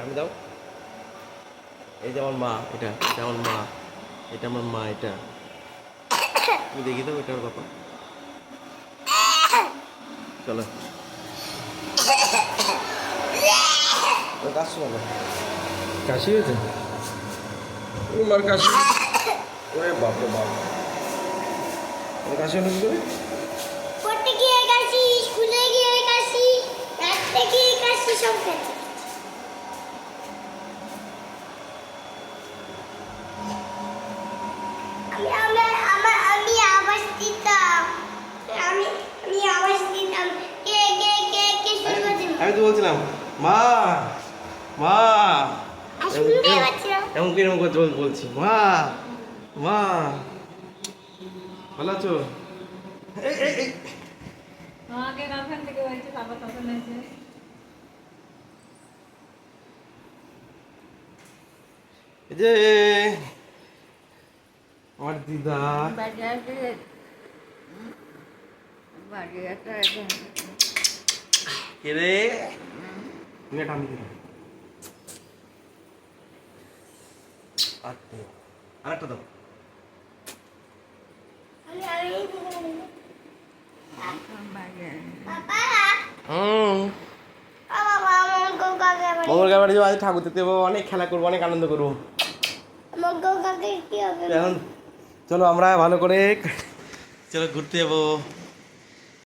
আমি দাও। এই যে আমার মা, এটা এটা আমার মা, এটা আমার মা, এটা তুমি দেখি দাও, এটা ওর বাবা। চলো কাশি বাবা, কাশি হয়েছে, মার কাশি। ওরে বাপ রে বাপ, কাশি হলো কি করে? পড়তে গিয়ে কাশি, স্কুলে গিয়ে কাশি, রাস্তাতে গিয়ে কাশি, সব কাশি। আমি আওয়াজ দিতাম, আমি আওয়াজ দিতাম, কে কে কে কে শুরু করছিল। আমি তো বলছিলাম মা মা, শুনতে পাচ্ছিলাম। এমন কি এরকম করতে বলছি মা মা, ভালো আছো? আমাকে গার্লফ্রেন্ড থেকে বলছে বাবা তখন এসে এই যে আমার দিদা কে রে, তুমি এটা আমি দিলাম, আরেকটা দাও। মঙ্গল বাড়ি যাবো, আজ ঠাকুর দেখতে যাবো, অনেক খেলা করবো, অনেক আনন্দ করবো। এখন চলো আমরা ভালো করে চলো ঘুরতে যাবো।